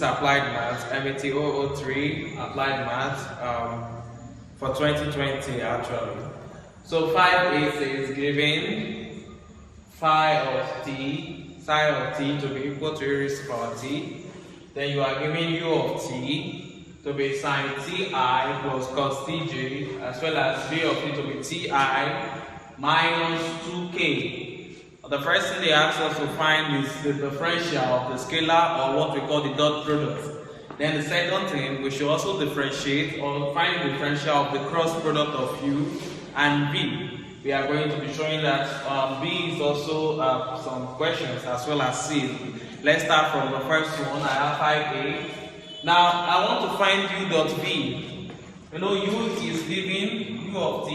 is applied math, MAT003 applied math for 2020 actually. So 5a is given phi of t, psi of t to be equal to e raised to power t. Then you are given u of t to be sine ti plus cos tj, as well as v of t to be ti minus 2k. The first thing they ask us to find is the differential of the scalar, or what we call the dot product. Then the second thing, we should also differentiate or find the differential of the cross product of u and v. We are going to be showing that b is also some questions as well as c. Let's start from the first one. I have 5a. Now I want to find u dot v. You know, u is given, u of t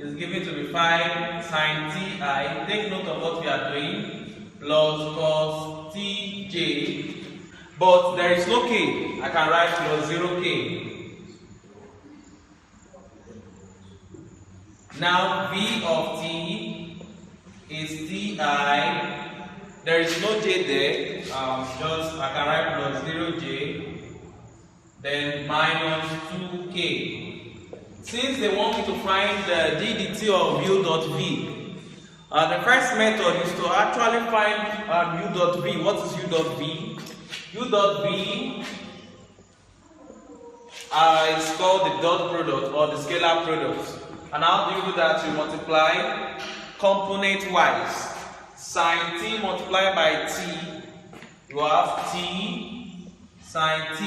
is given to be 5 sine ti. Take note of what we are doing, plus cos tj. But there is no k. I can write plus 0k. Now v of t is ti. There is no j there. I can write plus 0j. Then minus 2k. Since they want me to find the ddt of u dot v, the first method is to actually find u dot v. What is u dot v? U dot v is called the dot product or the scalar product. And how do you do that? You multiply component wise. Sine t multiplied by t, you have t sine t.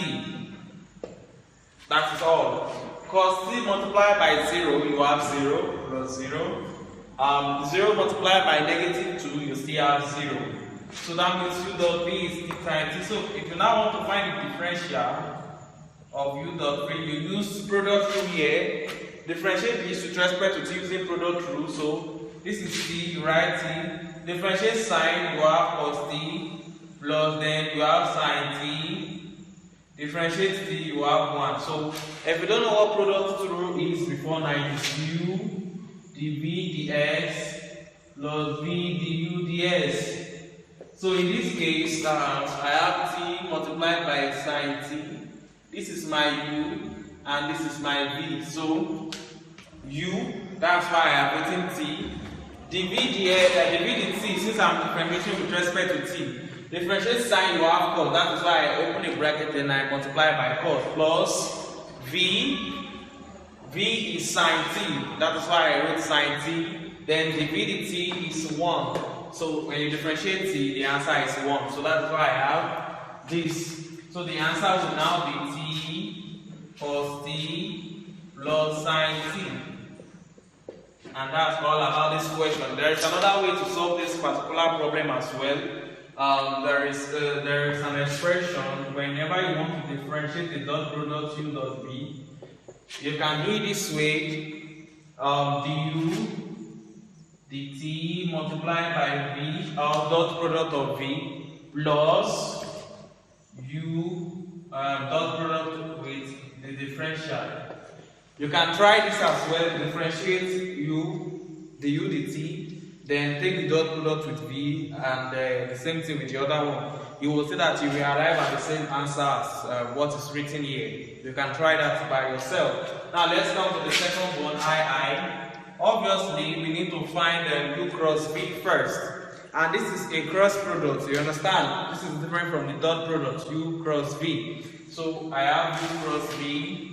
That is all. Cos t multiplied by 0, you have 0 plus 0. 0 multiplied by negative 2, you still have 0. So that means u dot v is t times t. So if you now want to find the differential of u dot v, you use product rule here. Differentiate this with respect to t using product rule. So this is t, you write t. Differentiate sine, you have cos t, plus then you have sine t. Differentiate t, you have 1. So if you don't know what product rule is before now, it is u dv ds plus v du ds. So in this case, I have t multiplied by sine t. This is my u and this is my v. So u, that's why I have written t. Dv dt, since I'm differentiating with respect to t. Differentiate sine, you have cos. That is why I open a bracket and I multiply by cos. Plus v. V is sine t. That is why I wrote sine t. Then dv dt is 1. So when you differentiate t, the answer is 1. So that's why I have this. So the answer will now be t cos t plus sine t. And that's all about this question. There is another way to solve this particular problem as well. There is an expression whenever you want to differentiate the dot product u dot v. You can do it this way: du dt multiplied by v, dot product of v, plus u dot product with the differential. You can try this as well. Differentiate the u dt. Then take the dot product with v and the same thing with the other one. You will see that you will arrive at the same answer as what is written here. You can try that by yourself. Now let's come to the second one, II. Obviously, we need to find u cross v first. And this is a cross product, you understand? This is different from the dot product, u cross v. So I have u cross v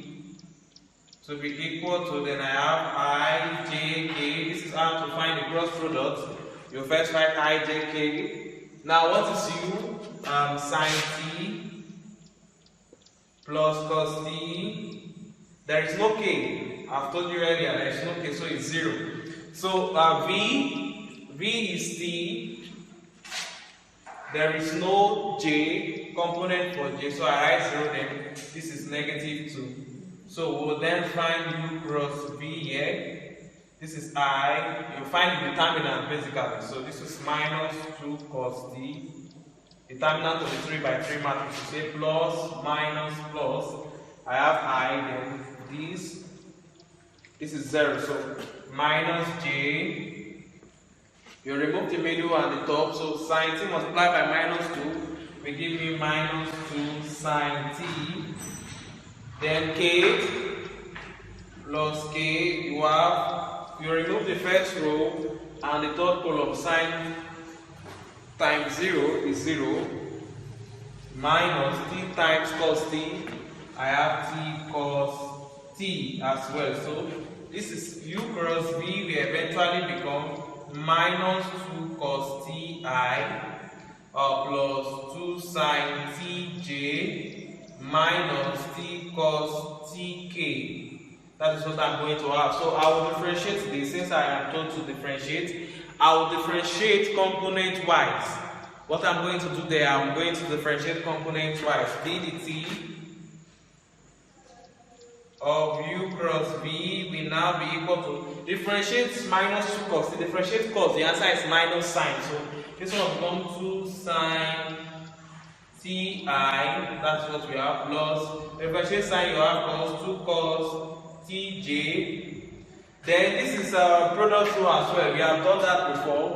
to be equal to, then I have ijk. This is how to find the cross product. You first write ijk. Now what is u? Sine t plus cos t. There is no k. I've told you earlier, there is no k, so it's 0. So v is t. There is no j component for j, so I write 0. Then this is negative 2. So we'll then find u cross v here. This is I. You find the determinant basically. So this is minus 2 cos t. Determinant of the 3 by 3 matrix. You say plus, minus, plus. I have I, then this. This is 0. So minus j. You remove the middle and the top. So sine t multiplied by minus 2. will give me minus 2 sine t. Then k plus k, you remove the first row and the third column, sine times 0 is 0, minus t times cos t, I have t cos t as well. So this is u cross v will eventually become minus 2 cos ti plus 2 sine tj minus t cos tk. That is what I'm going to have. So I will differentiate this. Since I am told to differentiate, I will differentiate component wise. What I'm going to do there, I'm going to differentiate component wise. d dt of u cross v will now be equal to, differentiate minus 2 cos, differentiate cos, the answer is minus sine. So this one will become 2 sine ti, that's what we have, plus differentiate sine, you have plus 2 cos tj. Then this is a product rule as well. We have done that before.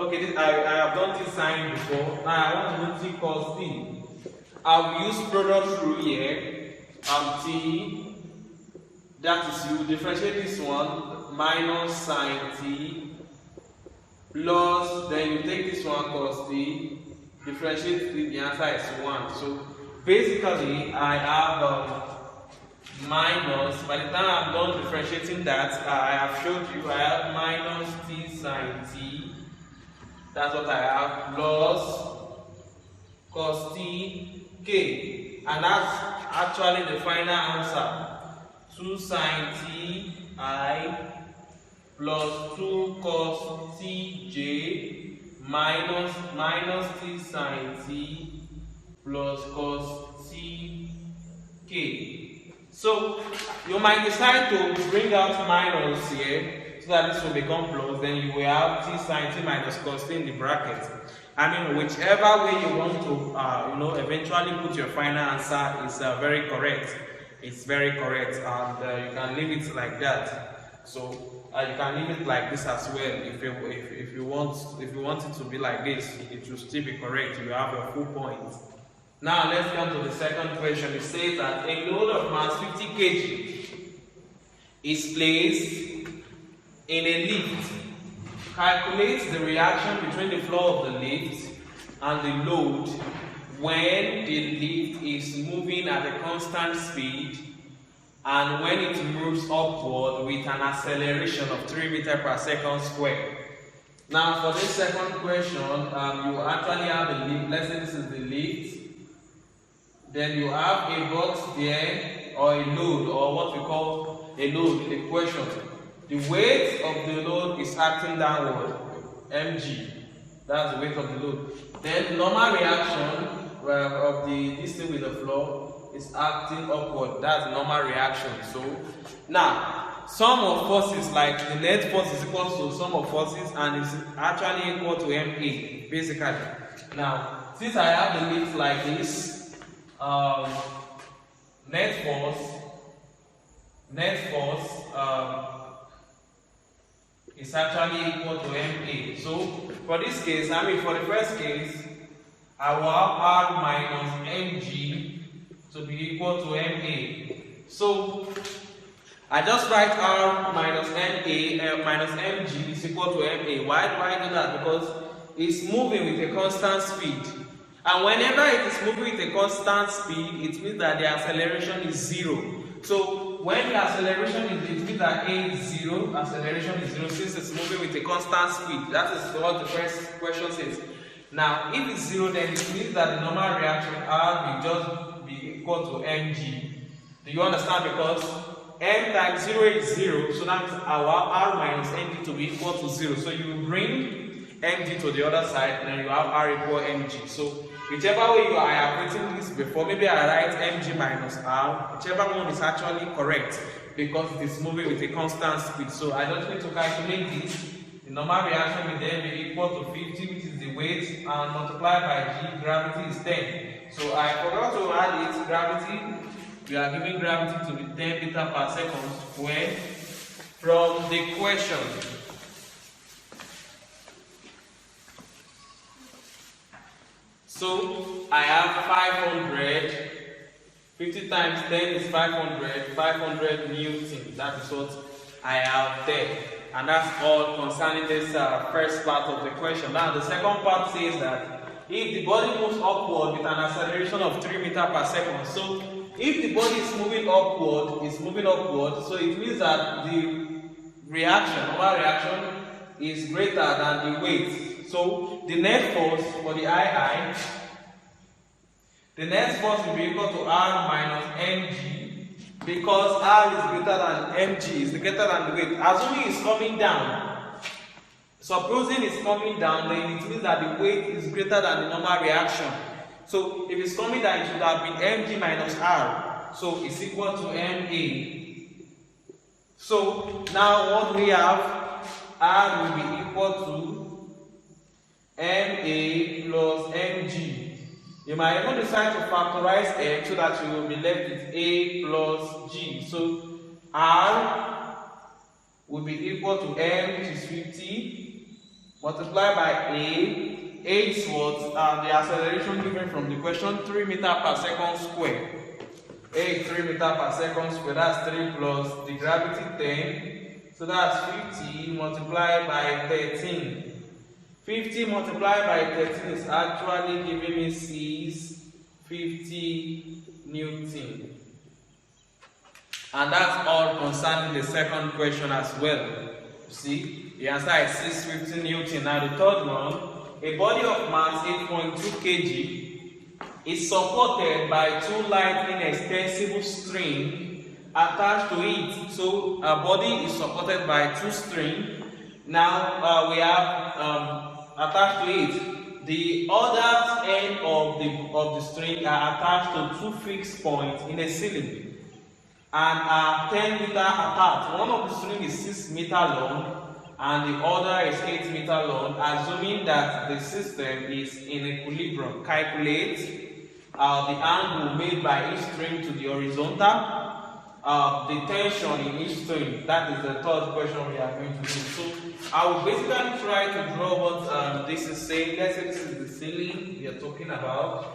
Okay, I have done this sine before. Now I want to do t cos t. I'll use product rule here. T, that is, you differentiate this one minus sine t plus, then you take this one cos t, differentiate t, the answer is 1. So basically I have minus, by the time I'm done differentiating that, I have showed you I have minus t sine t, that's what I have, plus cos t k, and that's actually the final answer. 2 sine t I plus 2 cos tj minus t sine t plus cos t k. So you might decide to bring out minus here so that this will become plus, then you will have t sine t minus cos t in the bracket. I mean, whichever way you want to, eventually put your final answer is very correct. It's very correct, and you can leave it like that. So you can leave it like this as well. If you want it to be like this, it will still be correct. You have your full point. Now let's come to the second question. It says that a load of mass 50 kg is placed in a lift. Calculate the reaction between the floor of the lift and the load when the lift is moving at a constant speed and when it moves upward with an acceleration of 3 meters per second square. Now for this second question, you actually have a lift. Let's say this is the lift. Then you have a box there, or a load, or what we call a load in the question. The weight of the load is acting downward, mg. That's the weight of the load. Then the normal reaction of this thing with the floor is acting upward. That's the normal reaction. So now sum of forces, like the net force is equal to sum of forces, and it's actually equal to ma basically. Now since I have the lift like this, net force is actually equal to ma. So for this case, for the first case, I will have r minus mg to be equal to ma. So I just write r minus minus mg is equal to ma. Why do I do that? Because it's moving with a constant speed. And whenever it is moving with a constant speed, it means that the acceleration is 0. So when the acceleration is, it means that a is 0, acceleration is 0, since it's moving with a constant speed. That is what the first question says. Now, if it's 0, then it means that the normal reaction R will just be equal to mg. Do you understand? Because m times 0 is 0, so that means our r minus mg to be equal to 0. So you will bring mg to the other side, and then you have r equal mg. So whichever way I have written this before, maybe I write mg minus r, whichever one is actually correct because it is moving with a constant speed. So I don't need to calculate this. The normal reaction will then be equal to 50, which is the weight, and multiplied by g, gravity is 10. So I forgot to add it, gravity, we are giving gravity to be 10 meters per second squared from the question. So I have 500. 50 times 10 is 500. 500 Newton. That is what I have there. And that's all concerning this first part of the question. Now the second part says that if the body moves upward with an acceleration of 3 meters per second, so if the body is moving upward, so it means that the normal reaction is greater than the weight. So the net force for the II, the net force will be equal to R minus mg, because R is greater than mg, is greater than the weight. Assuming it's coming down, supposing it's coming down, then it means that the weight is greater than the normal reaction. So if it's coming down, it should have been mg minus R. So it's equal to ma. So now what we have, R will be equal to ma plus mg. You might even decide to factorize m so that you will be left with a plus g. So R will be equal to m, which is 50, multiplied by a. A is what? The acceleration given from the question, 3 meters per second square. A is 3 meters per second square. That's 3 plus the gravity 10. So that's 50 multiplied by 13. 50 multiplied by 13 is actually giving me 650 Newton. And that's all concerning the second question as well. You see, the answer is 650 Newton. Now the third one, a body of mass 8.2 kg is supported by two lightning extensible strings attached to it. So a body is supported by two strings. Now we have attached to it, the other end of the string are attached to two fixed points in a ceiling and are 10 meters apart. One of the strings is 6 meters long and the other is 8 meters long, assuming that the system is in equilibrium. Calculate the angle made by each string to the horizontal, the tension in each string. That is the third question we are going to do. So I will basically try to draw what this is saying. Let's say this is the ceiling we are talking about.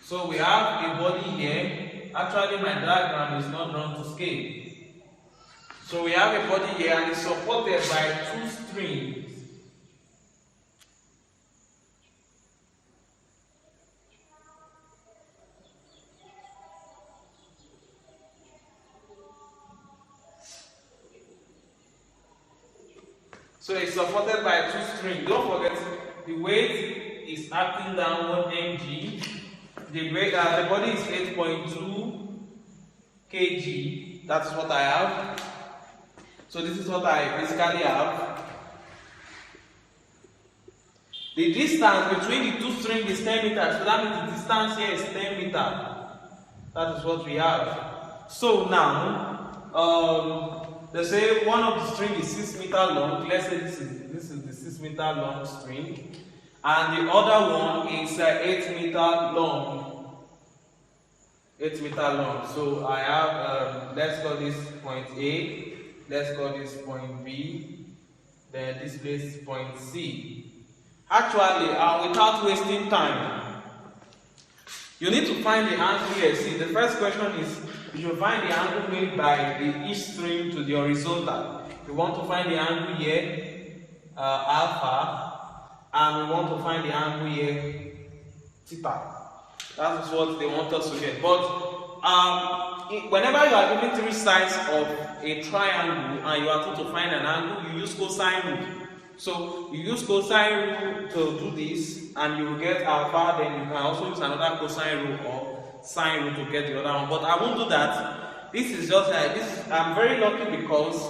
So we have a body here. Actually, my diagram is not drawn to scale. So we have a body here and it's supported by two strings. So it's supported by two strings. Don't forget, the weight is acting downward mg. The body is 8.2 kg. That's what I have. So this is what I basically have. The distance between the two strings is 10 meters. So that means the distance here is 10 meters. That is what we have. So now, let's say one of the string is 6 meters long. Let's say this is the 6 meter long string, and the other one is 8 meters long. 8 meters long. So I have let's call this point A. Let's call this point B. Then this place is point C. Actually, without wasting time, you need to find the angle here. See, the first question is you should find the angle made by each string to the horizontal. We want to find the angle here, alpha, and we want to find the angle here, theta. That is what they want us to get. But whenever you are given three sides of a triangle and you are told to find an angle, you use cosine rule. So you use cosine rule to do this, and you will get alpha. Then you can also use another cosine rule or sine rule to get the other one. But I won't do that. This is just this. I'm very lucky because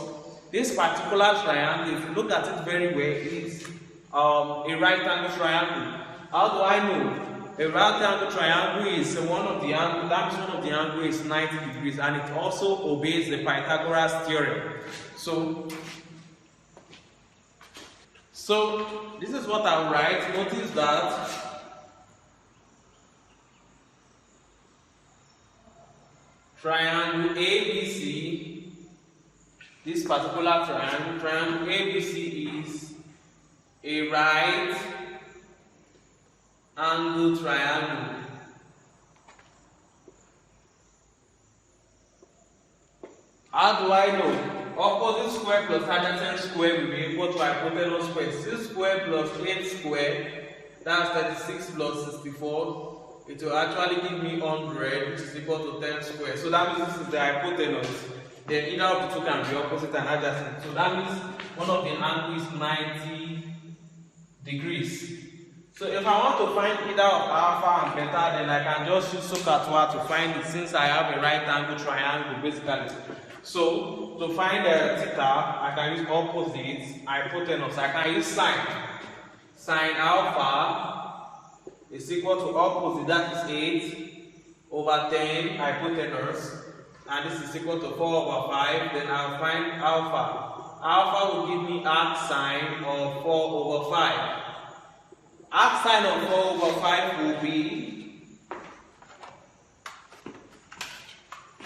this particular triangle, if you look at it very well, it's a right angle triangle. How do I know? A right angle triangle is one of the angles. That means one of the angles is 90 degrees, and it also obeys the Pythagoras theorem. So this is what I'll write. Notice that triangle ABC, this particular triangle ABC is a right angle triangle. How do I know? Opposite square plus adjacent square will be equal to hypotenuse square. 6 square plus 8 square, that's 36 plus 64. It will actually give me 100, which is equal to 10 square. So that means this is the hypotenuse. Then either of the two can be opposite and adjacent. So that means one of the angles is 90 degrees. So if I want to find either of alpha and beta, then I can just use Scalar to find it, since I have a right angle triangle basically. So to find theta, I can use opposite, hypotenuse. I can use sine. Sine alpha is equal to opposite, that is 8 over 10 hypotenuse, and this is equal to 4 over 5. Then I'll find alpha. Alpha will give me arc sine of 4 over 5. Arc sine of 4 over 5 will be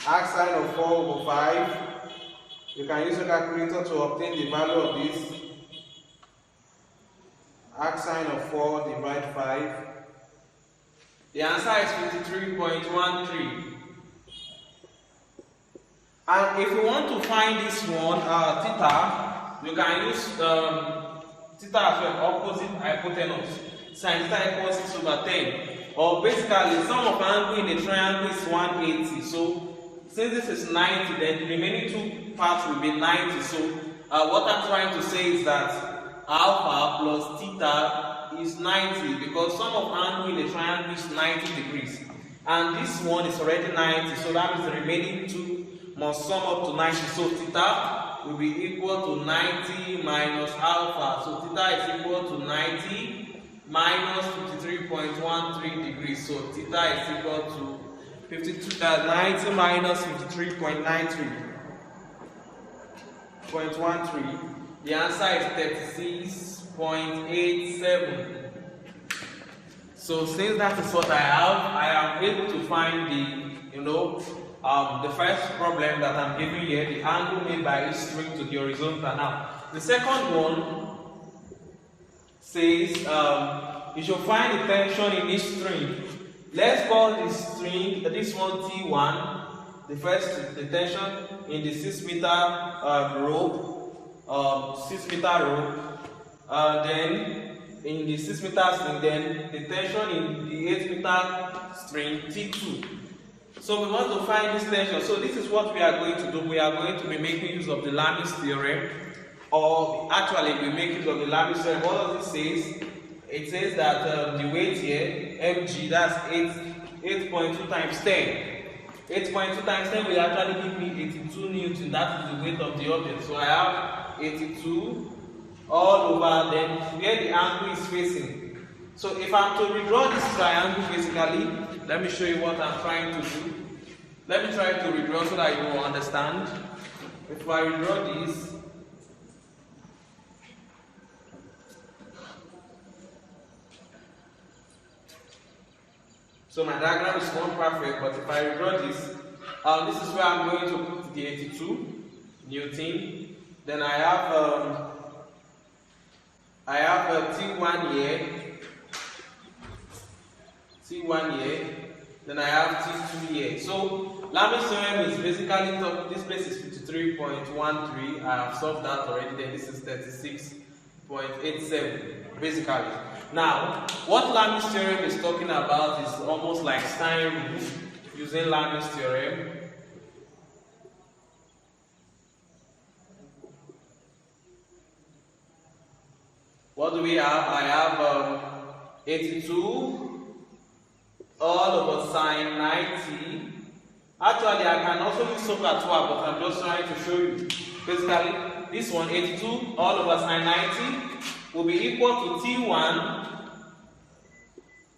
arc sine of 4 over 5. You can use a calculator to obtain the value of this. Arc sine of 4 divided 5. The answer is 53.13. And if you want to find this one, theta, you can use theta as well, opposite hypotenuse. Sin theta equals 6 over 10. Or basically, sum of angle in a triangle is 180. So, since this is 90, then the remaining two parts will be 90. So, what I'm trying to say is that alpha plus theta is 90, because sum of angle in a triangle is 90 degrees. And this one is already 90, so that means the remaining two must sum up to 90. So, theta will be equal to 90 minus alpha. So, theta is equal to 90 minus 53.13 degrees. So, theta is equal to 90 minus 53.13. The answer is 36.87. So since that is what I am able to find the first problem that I'm giving here, the angle made by each string to the horizontal. Now, the second one says you should find the tension in each string. Let's call this string, this one T1, the first the tension in the 6 meter rope, 6 meter rope, then in the 6 meter string, then the tension in the 8 meter string T2. So we want to find this tension. So this is what we are going to do. We are going to be making use of the Lami's theorem, or actually we make use of the Lami's theorem. What does it say? It says that the weight here, mg, that's 8.2 times 10. 8.2 times 10 will actually give me 82 Newton. That is the weight of the object. So I have 82 all over, then where the angle is facing. So if I'm to redraw this triangle, basically, let me show you what I'm trying to do. Let me try to redraw so that you will understand. If I redraw this, so my diagram is not perfect, but if I redraw this, this is where I'm going to put the 82 Newton. Then I have a T1 here, then I have T2 here. So Lami's theorem is basically, this place is 53.13, I have solved that already, then this is 36.87, basically. Now, what Lami's theorem is talking about is almost like sine rule, using Lami's theorem. What do we have? I have 82 all over sine 90. Actually, I can also use Scalar, but I'm just trying to show you. Basically, this one, 82 all over sine 90, will be equal to T1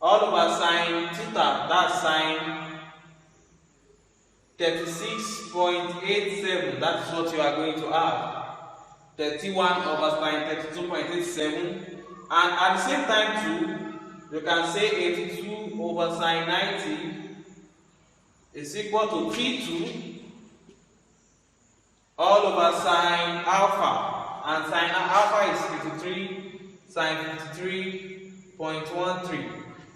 all over sine theta, that's sine 36.87. That is what you are going to have. 31 over sine 32.87. And at the same time too, you can say 82 over sine 90 is equal to T2 all over sine alpha. And sine alpha is sine 53.13.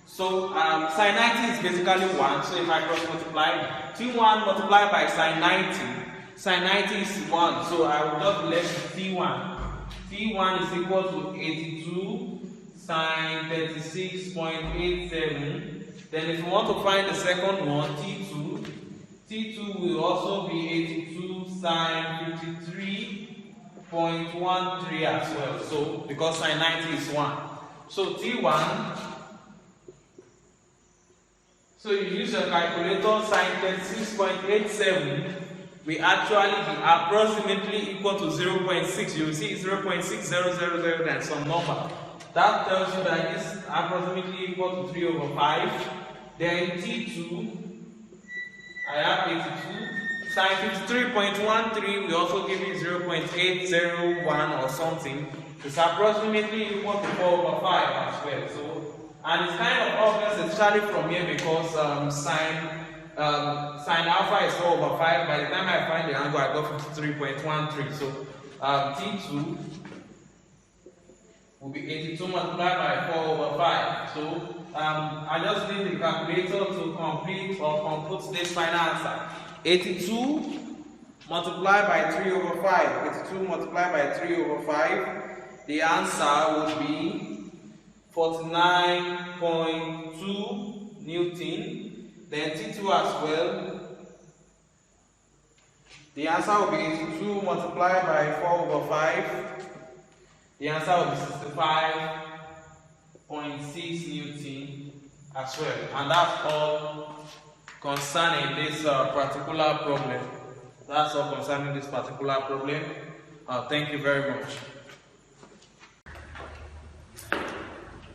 So sine 90 is basically 1, so if I cross multiply, T1 multiplied by sine 90 is 1, so I will just be left with T1. T1 is equal to 82 sine 36.87. Then if you want to find the second one, T2 will also be 82 sine 53.13 as well. So because sine 90 is 1. So T1, so you use your calculator, sine 36.87 will actually be approximately equal to 0.6. You will see 0.6000 and some number. That tells you that it's approximately equal to 3 over 5. Then T2, I have 82. Sine 53.13 will also give you 0.801 or something. It's approximately equal to 4 over 5 as well. So, and it's kind of obvious, especially from here, because sine alpha is 4 over 5. By the time I find the angle, I got 53.13. So T2 will be 82 multiplied by 4 over 5. So I just need the calculator to complete or compute this final answer. 82 multiplied by 3 over 5. 82 multiplied by 3 over 5. The answer would be 49.2 Newton. Then T2 as well. The answer will be 82 multiplied by 4 over 5. The answer will be 65.6 Newton as well. And that's all concerning this particular problem. That's all concerning this particular problem. Thank you very much.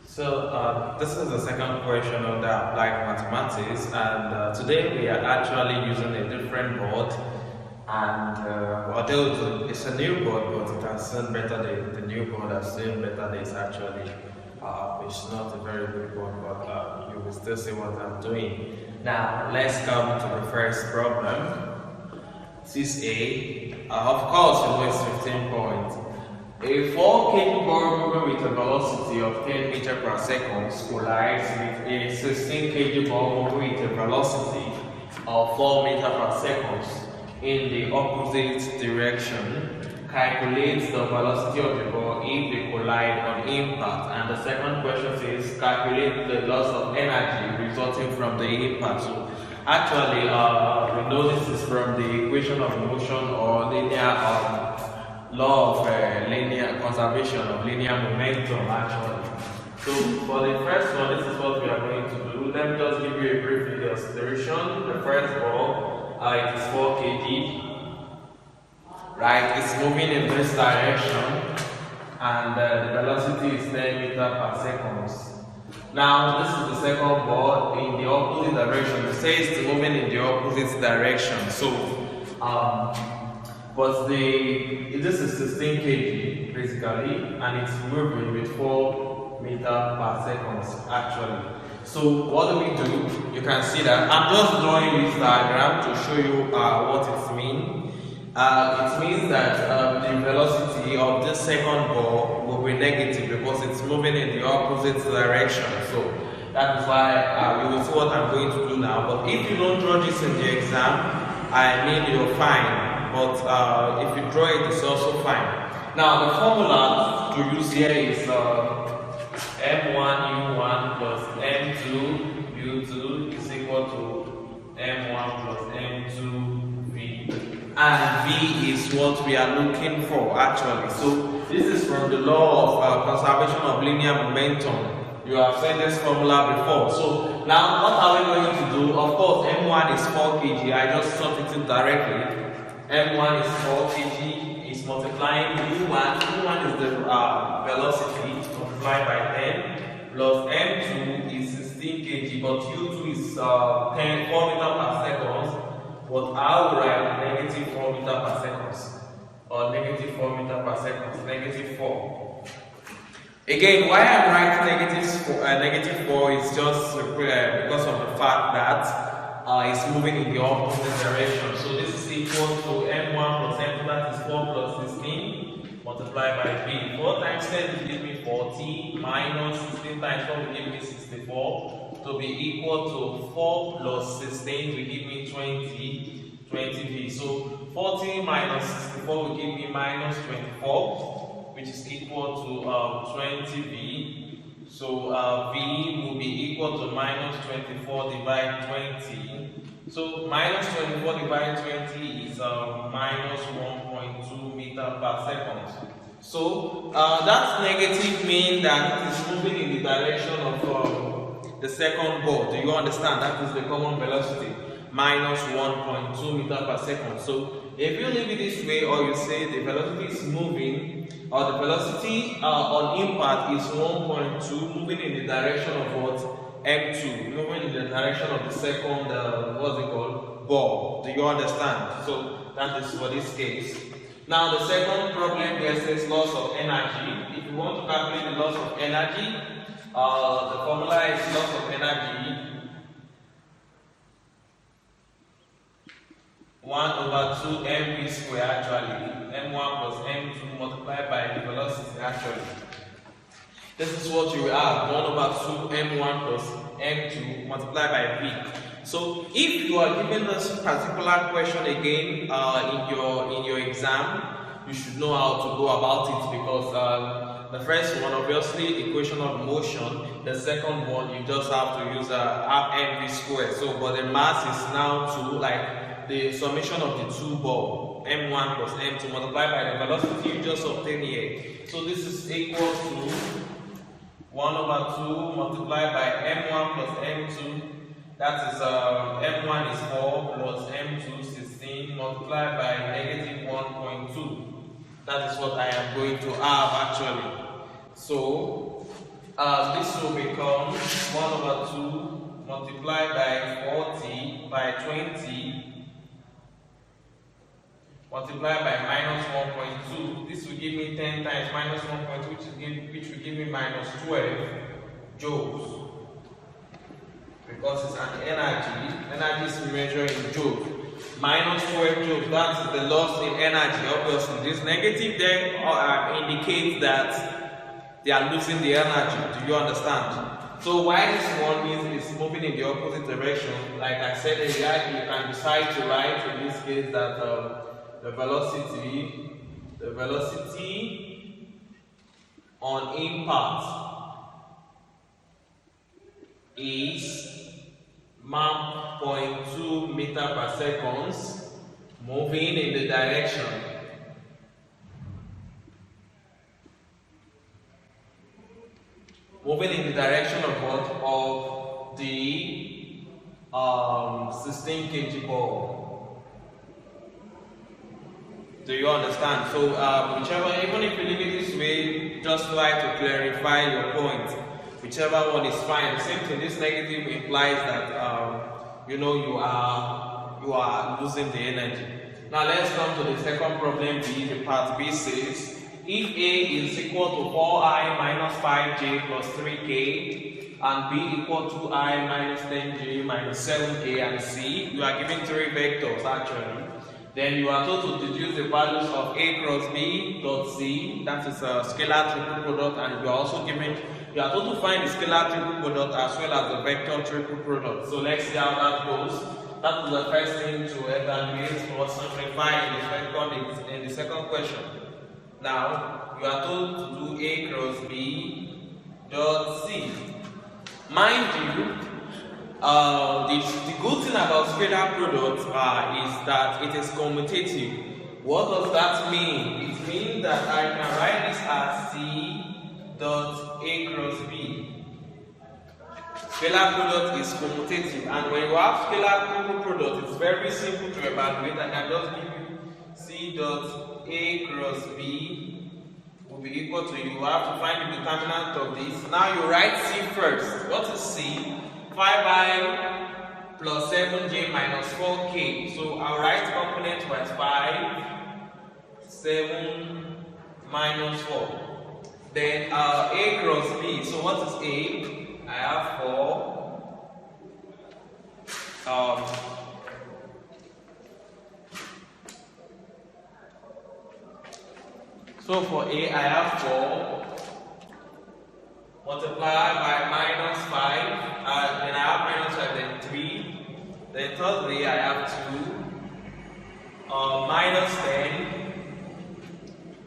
So this is the second question of the applied mathematics, and today we are actually using a different board. And although it's a new board, but it has seen better days. The new board has seen better days actually. It's not a very good board, but you will still see what I'm doing. Now let's come to the first problem. 6A. Of course, you know it's 15 points. A 4 kg ball moving with a velocity of 10 meters per second collides with a 16 kg ball moving with a velocity of 4 meters per second in the opposite direction. Calculate the velocity of the ball if they collide on impact. And the second question says calculate the loss of energy resulting from the impact. So actually, we know this is from the equation of motion or linear law of linear conservation of linear momentum actually. So for the first one, this is what we are going to do. Let me just give you a brief illustration. The first ball, it is 4 kg, right? It's moving in this direction, and the velocity is 10 meters per second. Now this is the second ball in the opposite direction. It says it's moving in the opposite direction. So but this is 16 kg basically, and it's moving with 4 meters per second actually. So what do? You can see that I'm just drawing this diagram to show you what it means. It means that the velocity of this second ball will be negative because it's moving in the opposite direction. So that is why you will see what I'm going to do now. But if you don't draw this in the exam, I mean you're fine. But if you draw it, it's also fine. Now the formula to use here is M1U1 plus M2U2 is equal to M1 plus M2V. And V is what we are looking for actually. So this is from the law of conservation of linear momentum. You have seen this formula before. So now what are we going to do? Of course, M1 is 4 kg. I just substitute directly. M1 is 4 kg, is multiplying U1. U1 is the velocity multiplied by 10, plus M2 is 16 kg, but U2 is 4 meters per second. But I will write negative 4 meters per second, or negative 4 meters per second, negative 4. Again, why I'm writing negative 4 is just because of the fact that it's moving in the opposite direction. So this is equal to M1 plus M2, that is 4 plus 16, multiplied multiplied by b. 4 times 10 will give me 40 minus 16 times 4 will give me 64 to be equal to 4 plus 16 will give me 20v. So 40 minus 64 will give me minus 24, which is equal to 20v. So v will be equal to minus 24 divided 20. So minus 24 divided 20 is minus 1.2 meter per second. So that negative means that it is moving in the direction of the second ball. Do you understand? That is the common velocity, minus 1.2 meter per second. So if you leave it this way, or you say the velocity is moving, or the velocity on impact is 1.2, moving in the direction of what? M2, moving in the direction of the second, what's it called? Ball. Do you understand? So that is for this case. Now the second problem there says loss of energy. If you want to calculate the loss of energy, the formula is loss of energy 1 over 2 mv square actually, m1 plus m2 multiplied by the velocity actually. This is what you have, 1 over 2 m1 plus m2 multiplied by v. So if you are given this particular question again in your exam, you should know how to go about it, because the first one obviously equation of motion, the second one you just have to use half mv squared. So but the mass is now to like the summation of the two ball, m1 plus m2 multiplied by the velocity you just obtained here. So this is equal to 1 over 2 multiplied by m1 plus m2. That is m1 is 4 plus m2 16 multiplied by negative 1.2. That is what I am going to have actually. So this will become 1 over 2 multiplied by 40 by 20 multiplied by minus 1.2. This will give me 10 times minus 1.2, which will give me minus 12 joules. Because it's an energy. Energy is measured in joules. Minus 12 joules, that's the loss in energy. Obviously, this negative there indicates that they are losing the energy. Do you understand? So why this one is moving in the opposite direction, like I said earlier, you can decide to write in this case that the velocity on impact is 0.2 meter per second, moving in the direction of what? Of the 16 kg ball. Do you understand? So whichever, even if you leave it this way, just try to clarify your point. Whichever one is fine. The same thing. This negative implies that you are losing the energy. Now let's come to the second problem B. The part B says if A is equal to 4i minus 5j plus 3k and B equal to I minus 10j minus 7k and C, you are given three vectors actually. Then you are told to deduce the values of A cross B dot C, that is a scalar triple product, and you are also given, you are told to find the scalar triple product as well as the vector triple product. So let's see how that goes. That is the first thing to evaluate or simplify in the second question. Now, you are told to do A cross B dot C. Mind you, the good thing about scalar product is that it is commutative. What does that mean? It means that I can write this as C dot A cross B. Scalar product is commutative, and when you have scalar triple product, it's very simple to evaluate. I can just give you C dot A cross B will be equal to, you have to find the determinant of this. Now you write C first. What is C? 5i plus 7j minus 4k. So I'll write component wise 5, 7 minus 4. Then A cross B. So what is A? I have 4. So for A, I have 4 multiplied by minus 5, then I have minus 5, then 3. Then thirdly, I have 2, minus 10,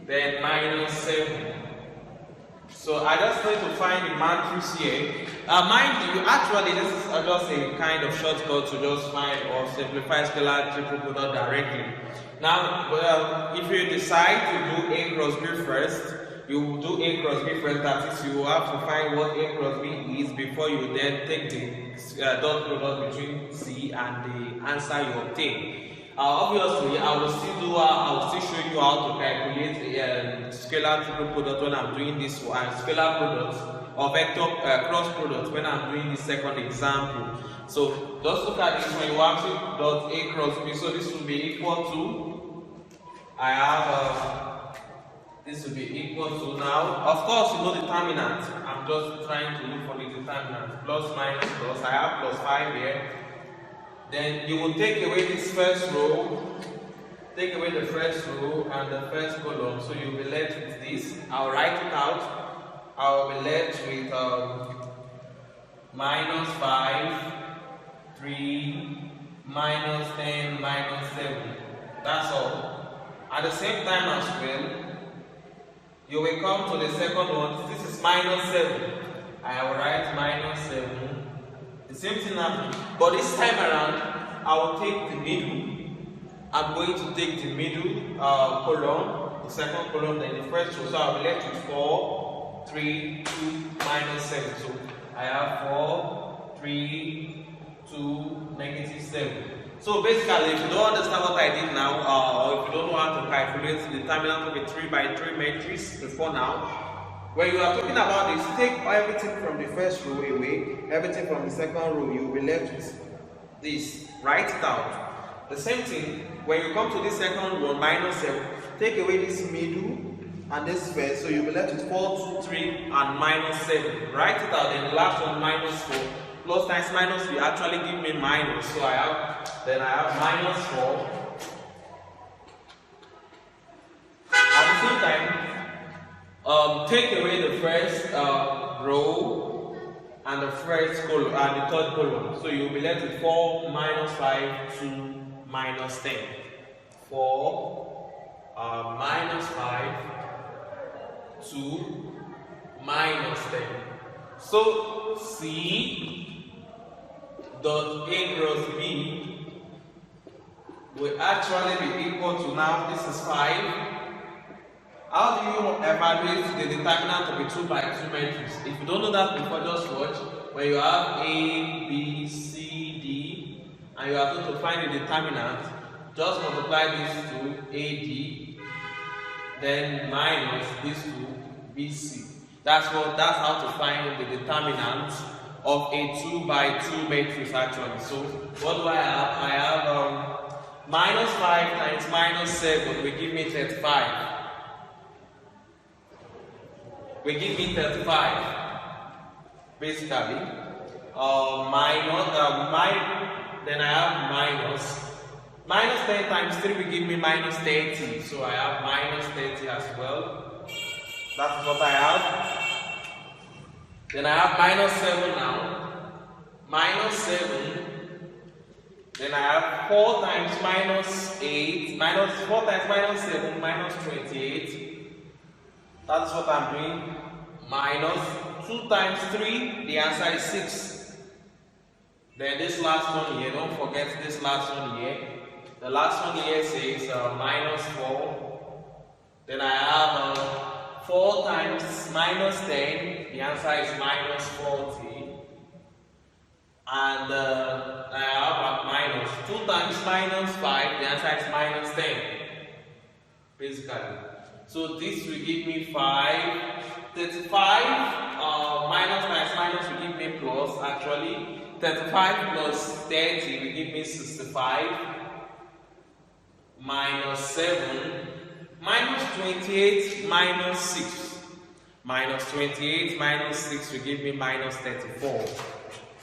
then minus 7. So I just need to find the matrix here. Mind you, actually this is just a kind of shortcut to just find or simplify scalar triple product directly. Now, if you decide to do A cross B first, you will do A cross B first. That is, you will have to find what A cross B is before you then take the dot product between C and the answer you obtain. Obviously, I will still show you how to calculate the scalar triple product when I'm doing this scalar product or vector cross product when I'm doing the second example. So just look at this when you actually dot A cross B. So this will be equal to, I have this will be equal to, now of course you know the determinant. I'm just trying to look for the determinant. Plus minus plus. I have plus 5 here. Then you will take away this first row, take away the first row and the first column, so you'll be left with this. I'll write it out. I'll be left with minus 5, 3, minus 10, minus 7. That's all. At the same time as well, you will come to the second one. This is minus 7. I will write minus 7. The same thing happens, but this time around, I will take the middle. I'm going to take the middle column, the second column, then the first row. So I'll be left with 4, 3, 2, minus 7. So I have 4, 3, 2, negative 7. So basically, if you don't understand what I did now, or if you don't know how to calculate the determinant of a 3 by 3 matrix before now, when you are talking about this, take everything from the first row away, everything from the second row, you will be left with this. Write it out. The same thing, when you come to this second one, minus 7, take away this middle and this first, so you'll be left with 4, 2, 3, and minus 7. Write it out, then the last one, minus 4. Plus times minus will actually give me minus, so I have minus 4. At the same time, take away the first row and the first column and the third column. So you'll be left with 4, minus 5, 2, minus 10. 4, minus 5, 2, minus 10. So C dot A cross B will actually be equal to, now this is 5. How do you evaluate the determinant of a 2 by 2 matrix? If you don't know that before, just watch. When you have A, B, C, D, and you are going to find the determinant, just multiply these two, AD, then minus these two, BC. That's how to find the determinant of a 2 by 2 matrix actually. So what do I have? I have minus 5 times minus 7 will give me 35. Will give me 35. Basically, then I have minus 10 times 3 will give me minus 30. So I have minus 30 as well. That's what I have. Then I have minus 7 now. Minus 7. Then I have 4 times minus 8. 4 times minus 7, minus 28. That's what I'm doing. Minus 2 times 3, the answer is 6. Then this last one here, don't forget this last one here. The last one here says minus 4. Then I have 4 times minus 10, the answer is minus 40. And I have minus 2 times minus 5, the answer is minus 10. Basically. So this will give me 5. 35 minus times minus will give me plus actually. 35 plus 30 will give me 65. Minus 7. Minus 28 minus 6. Minus 28 minus 6 will give me minus 34.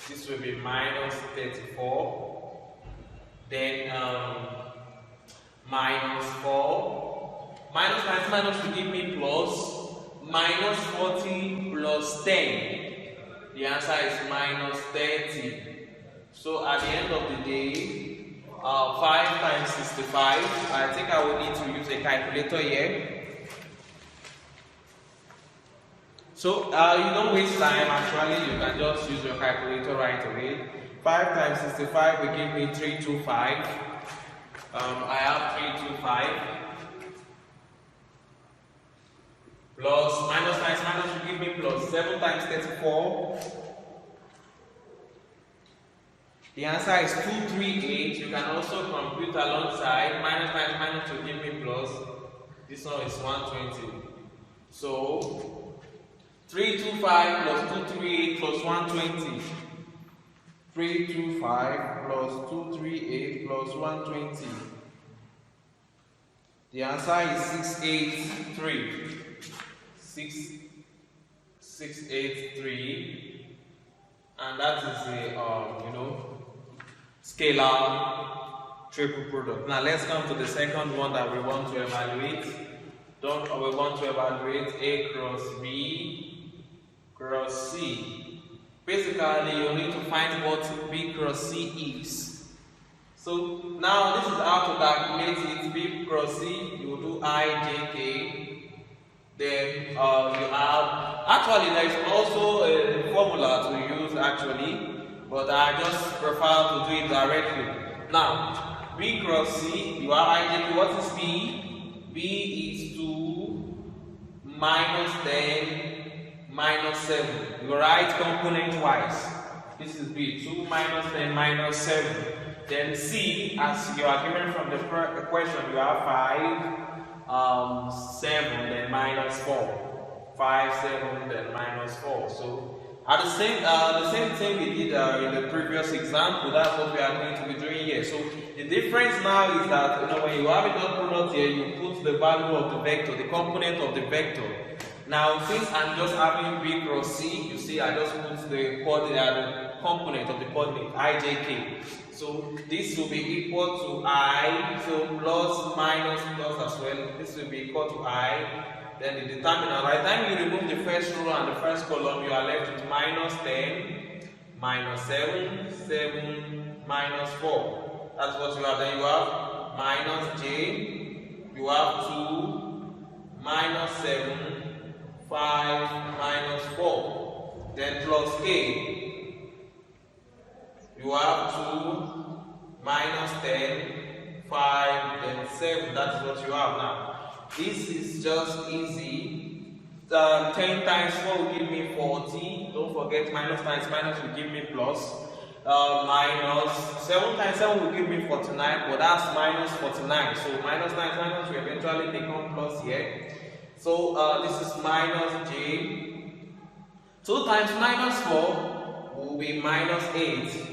This will be minus 34. Then minus 4. Minus times minus will give me plus. Minus 40 plus 10. The answer is minus 30. So at the end of the day, 5 times 65. I think I will need to use a calculator here. So you don't waste time. Actually, you can just use your calculator right away. 5 times 65 will give me 325. I have 325. Plus minus times minus will give me plus 7 times 34. The answer is 238. You can also compute alongside. Minus times minus will give me plus. This one is 120. So 325 plus 238 plus 120. 325 plus 238 plus 120. The answer is 683. 683, and that is a scalar triple product. Now let's come to the second one that we want to evaluate. We want to evaluate A cross B cross C. Basically, you need to find what B cross C is. So now this is how to calculate it. B cross C, you will do IJK. Then you have, actually there is also a formula to use actually, but I just prefer to do it directly. Now, B cross C, you have IJK. What is B? B is 2 minus 10 minus 7. You write component wise. This is B, 2 minus 10 minus 7. Then C, as you are given from the question, you have 5. 7 then minus 4, 5 7 then minus 4. So at the same thing we did in the previous example. That's what we are going to be doing here. So the difference now is that when you have a dot product here, you put the value of the vector, the component of the vector. Now since I'm just having B cross C, you see I just put the component of the coordinate IJK. So this will be equal to I, so plus minus plus as well. This will be equal to I. Then the determinant. By the time you remove the first row and the first column, you are left with minus 10, minus 7, 7, minus 4. That's what you have. Then you have minus J, you have 2, minus 7, 5, minus 4. Then plus K. You have 2, minus 10, 5, then 7. That's what you have now. This is just easy. 10 times 4 will give me 40. Don't forget minus times minus will give me plus. Minus 7 times 7 will give me 49, but that's minus 49. So minus times minus will eventually become plus here. So this is minus J. 2 times minus 4 will be minus 8.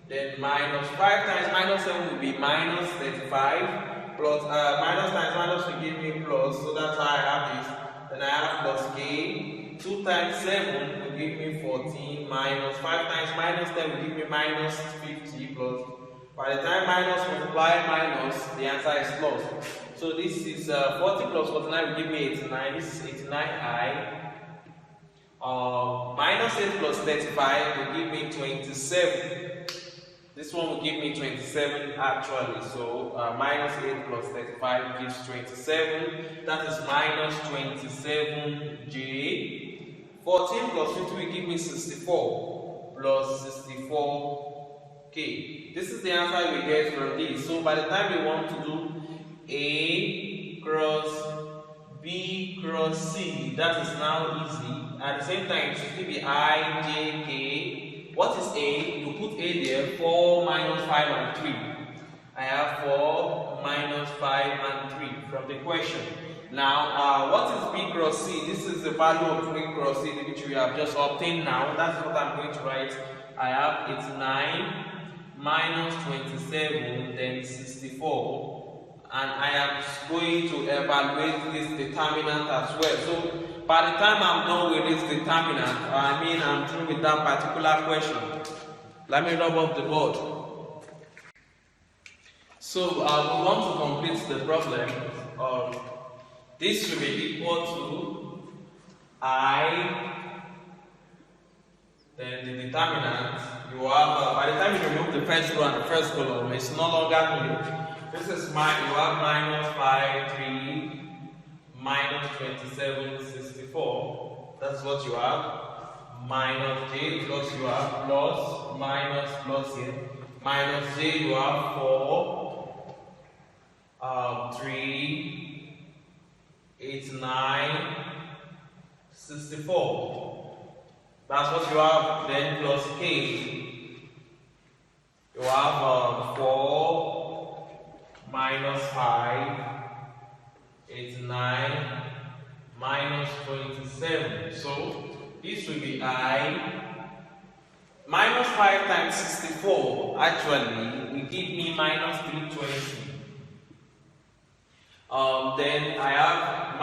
Then minus 5 times minus 7 will be minus 35. Plus minus times minus will give me plus. So that's how I have this. Then I have plus K. 2 times 7 will give me 14. Minus 5 times minus 10 will give me minus 50 plus. By the time minus multiply minus, the answer is plus. So this is 40 plus 49 will give me 89. This is 89I. Minus 8 plus 35 will give me 27. This one will give me 27 actually. So minus 8 plus 35 gives 27. That is minus 27J. 14 plus 50 will give me 64 plus 64K. This is the answer we get from this. So by the time we want to do A cross B cross C, that is now easy. At the same time, it should be I, J, K. What is A? You put A there, 4 minus 5 and 3. I have 4 minus 5 and 3 from the question. Now, what is B cross C? This is the value of B cross C which we have just obtained now. That's what I'm going to write. I have 89 minus 27, then 64. And I am going to evaluate this determinant as well. So, by the time I'm done with this determinant, I'm through with that particular question. Let me rub off the board. So we want to complete the problem. This will be equal to I. Then the determinant, you have, by the time you remove the first row and the first column, it's no longer new. This is you have minus 5, 3, minus 27, 64. That's what you have. Minus j, plus you have plus, minus, plus here. Minus j, you have 4, 3, 8, 9, 64. That's what you have. Then plus k, you have 4 minus 5, 89 minus 27. So this will be I. Minus 5 times 64 actually will give me minus 320. Then I have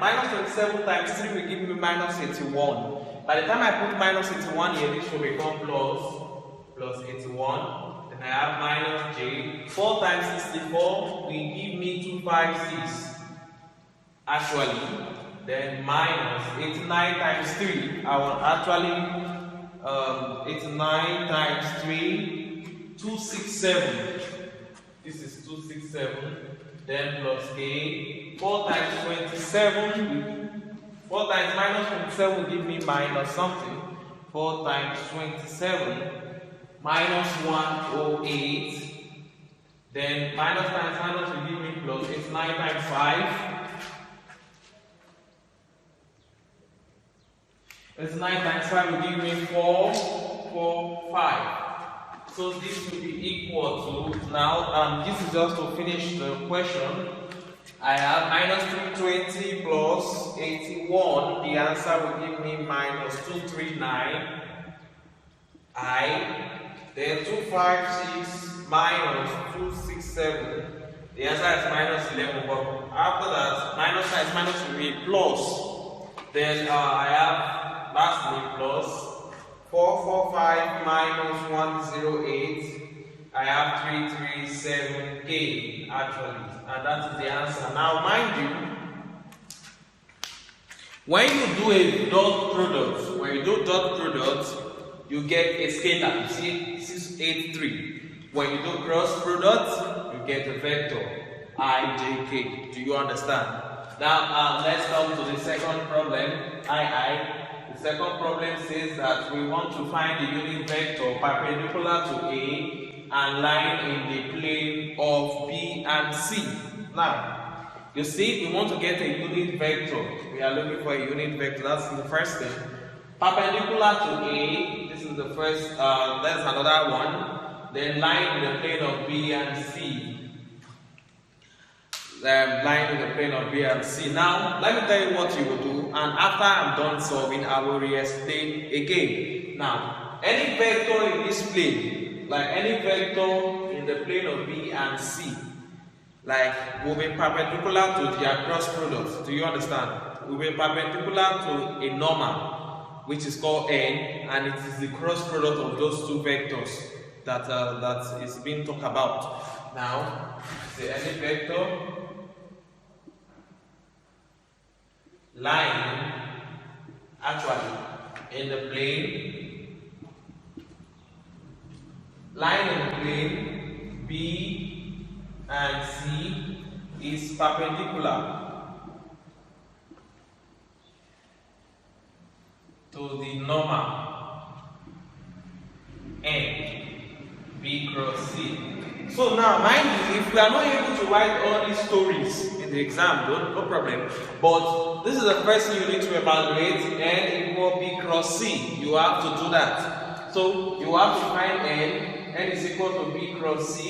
minus 27 times 3 will give me minus 81. By the time I put minus 81 here, this will become plus 81. Then I have minus j. 4 times 64 will give me 256. Actually, then minus 89 times 3. I want actually 89 times 3, 267. This is 267. Then plus k. 4 times 27. 4 times minus 27 will give me minus something. 4 times 27 minus 108. Then minus times minus will give me plus. It's 9 times 5. It's 9 times 5 will give me 4, 4, 5. So this will be equal to, now, this is just to finish the question. I have minus 320 plus 81. The answer will give me minus 239. I. Then 256 minus 267. The answer is minus 11. But after that, minus times minus will be plus. Then I have lastly plus 445 minus 108. I have 337k actually, and that is the answer. Now, mind you, when you do a dot product, you get a scalar. You see 683. When you do cross product, you get a vector IJK. Do you understand? Now, let's come to the second problem. The second problem says that we want to find the unit vector perpendicular to A and lying in the plane of B and C. Now, you see, we want to get a unit vector. We are looking for a unit vector. That's the first thing. Perpendicular to A. This is the first. That's another one. Then lying in the plane of B and C. Lying in the plane of B and C. Now, let me tell you what you will do, and after I'm done solving, I will re-explain again. Now, any vector in this plane, like any vector in the plane of B and C, like will be perpendicular to their cross product. Do you understand? Will be perpendicular to a normal, which is called N, and it is the cross product of those two vectors that that is being talked about. Now, say any vector lying actually in the plane, B and C is perpendicular to the normal N, B cross C. So now, mind you, if we are not able to write all these stories in the exam, no problem. But this is the first thing you need to evaluate. N equal B cross C. You have to do that. So you have to find N is equal to B cross C.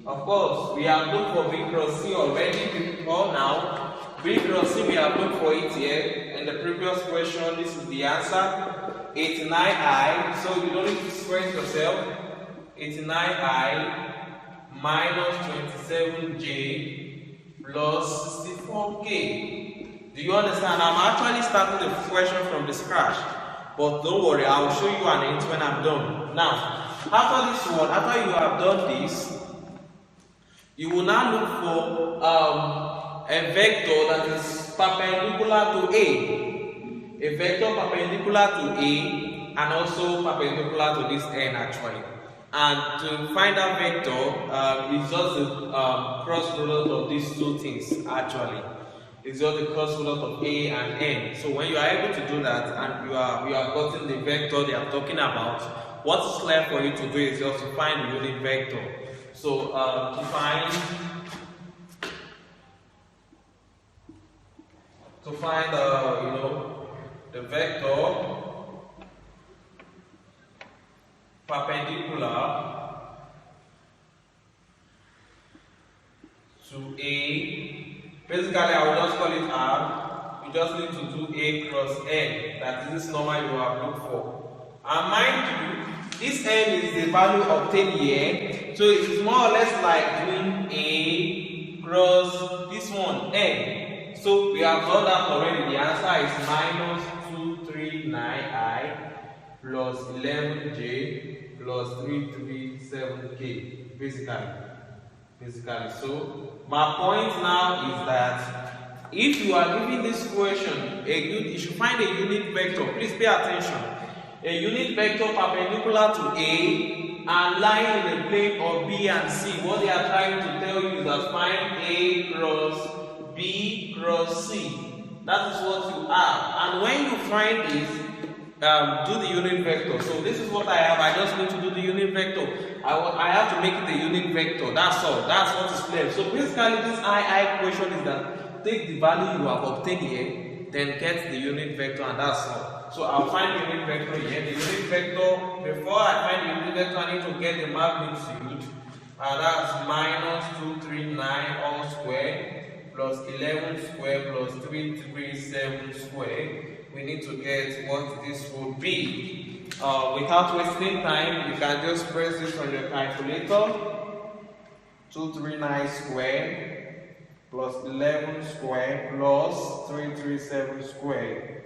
Of course, we have looked for B cross C already before now. B cross C, we have looked for it here. In the previous question, this is the answer. 89i. So you don't need to square yourself. 89i minus 27j plus 64k. Do you understand? I'm actually starting the question from the scratch, but don't worry, I will show you an hint when I'm done. Now, after this one, after you have done this, you will now look for a vector that is perpendicular to A. A vector perpendicular to A and also perpendicular to this n actually. And to find that vector, it's just the cross product of these two things actually. It's just the cross product of A and N. So when you are able to do that and you have gotten the vector they are talking about, what's left for you to do is just to find the unit vector. So to find the vector perpendicular to A, basically I will just call it R. You just need to do A cross N. That is this number you have looked for. And mind you, this N is the value obtained here, so it is more or less like doing A cross this one N. So we have done that already. The answer is minus 239I plus 11J plus 337K, basically. So my point now is that if you are given this question, you should find a unit vector. Please pay attention. A unit vector perpendicular to A and lying in the plane of B and C. What they are trying to tell you is that find A cross B cross C. That is what you have. And when you find this, do the unit vector. So this is what I have. I just need to do the unit vector. I have to make it a unit vector. That's all. That's what is left. So basically this II question is that take the value you have obtained here, then get the unit vector, and that's all. So I'll find the unit vector here. The unit vector, before I find the unit vector, I need to get the magnitude. And that's minus 239 all square plus 11 square plus 337 square. We need to get what this would be. Without wasting time, you can just press this on your calculator. 239 square plus 11 square plus 337 square.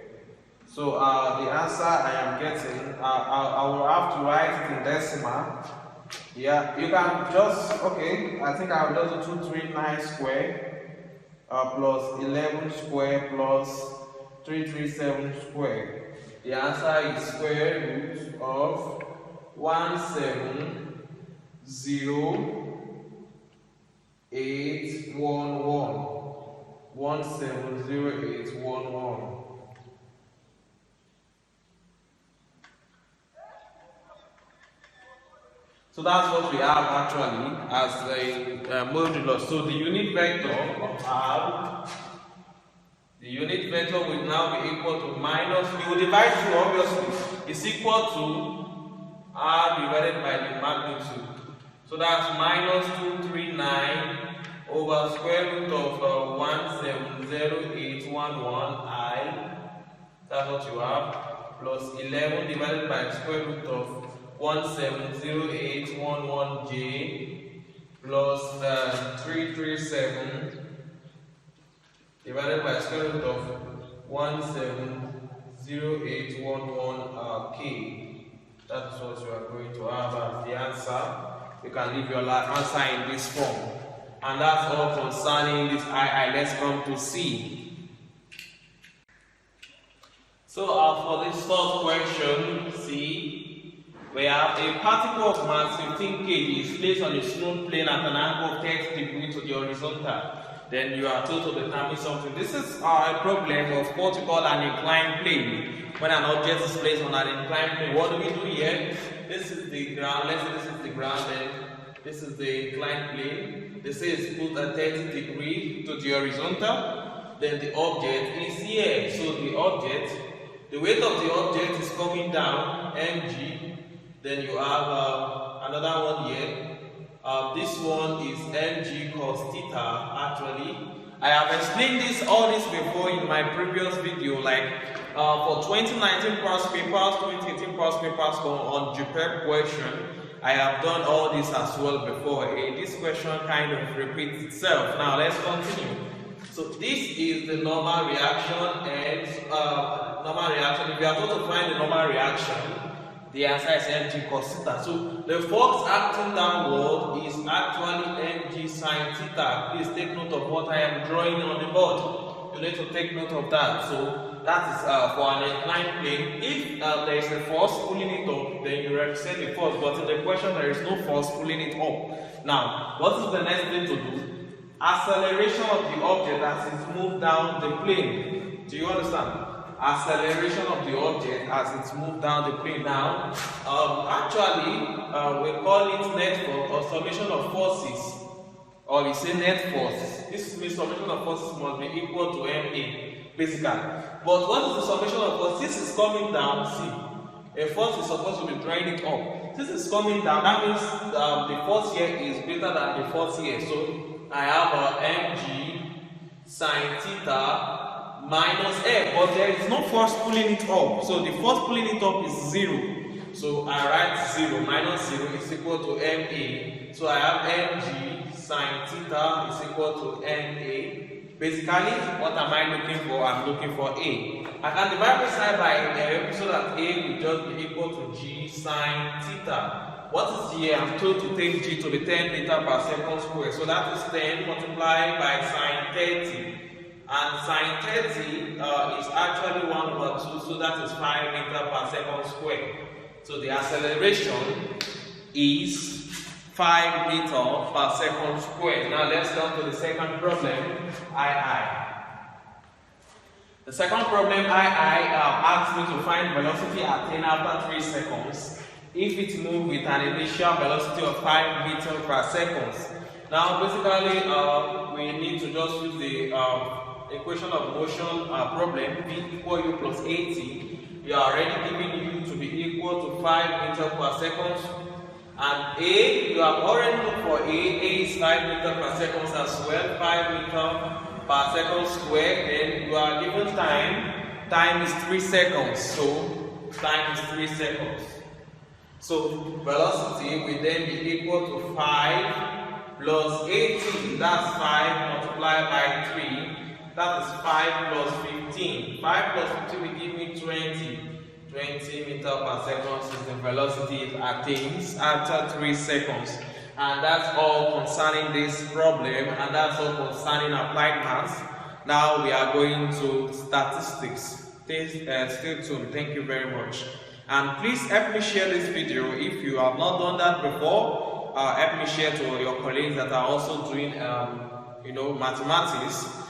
So the answer I am getting, I will have to write it in decimal. Yeah, you can just, okay, I think I will just do 239 square plus 11 square plus 337 square. The answer is square root of 170811. 170811. So that's what we have actually as a modulus. So the unit vector of R, the unit vector will now be equal to minus, we will divide through obviously, is equal to R divided by the magnitude. So that's minus 239 over square root of 170811I, that's what you have, plus 11 divided by square root of 170811J plus 337 divided by square root of 170811K. That's what you are going to have as the answer. You can leave your answer in this form. And that's all concerning this II. Let's come to C. So for this first question, C, we have a particle of mass 15 kg is placed on a smooth plane at an angle of 30 degrees to the horizontal. Then you are told to determine something. This is a problem of what we call an inclined plane. When an object is placed on an inclined plane, what do we do here? This is the ground. Let's say this is the ground, then this is the inclined plane. They say it's put at 30 degrees to the horizontal. Then the object is here. So the weight of the object is coming down, mg. Then you have another one here. This one is mg cos theta. Actually, I have explained all this before in my previous video, like for 2019 past papers, 2018 past papers on JUPEB question. I have done all this as well before. This question kind of repeats itself. Now let's continue. So this is the normal reaction, and normal reaction. If you are going to find the normal reaction, The answer is mg cos theta. So the force acting downward is actually mg sin theta. Please take note of what I am drawing on the board. You need to take note of that. So that is for an inclined plane. If there is a force pulling it up, then you represent the force. But in the question, there is no force pulling it up. Now, what is the next thing to do? Acceleration of the object as it moves down the plane. Do you understand? Acceleration of the object as it's moved down the plane. Now, actually, we call it net force or summation of forces, or we say net force. This means summation of forces must be equal to MA, basically. But what is the summation of force? This is coming down. See, a force is supposed to be drawing it up. This is coming down. That means the force here is greater than the force here. So I have mg sin theta minus f, but there is no force pulling it up. So the force pulling it up is 0. So I write 0 minus 0 is equal to ma. So I have mg sin theta is equal to ma. Basically, what am I looking for? I'm looking for a. I can divide this side by m so that a will just be equal to g sin theta. What is g? I'm told to take g to be 10 meter per second square. So that is 10 multiplied by sin 30. And sin 30 is actually 1/2, so that is 5 meter per second square. So the acceleration is 5 meter per second square. Now let's come to the second problem, II. The second problem, II, asks me to find velocity attained after 3 seconds if it moves with an initial velocity of 5 meters per second. Now basically, we need to just use the equation of motion problem, v equal u plus 80. We are already giving u to be equal to 5 meters per second. And a, you have already looked for a is 5 meters per second as well, 5 meters per second square. Then you are given time is 3 seconds, so time is 3 seconds. So velocity will then be equal to 5 plus 80, that's 5 multiplied by 3. That is 5 plus 15. 5 plus 15 will give me 20. 20 meters per second is the velocity it attains after 3 seconds. And that's all concerning this problem, and that's all concerning applied maths. Now we are going to statistics. Stay tuned. Thank you very much. And please help me share this video if you have not done that before. Help me share to your colleagues that are also doing mathematics.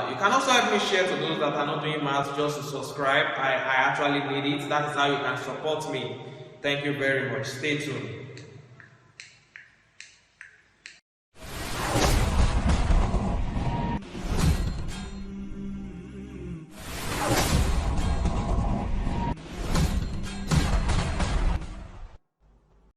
You can also help me share to those that are not doing maths, just to subscribe. I actually need it. That is how you can support me. Thank you very much. Stay tuned.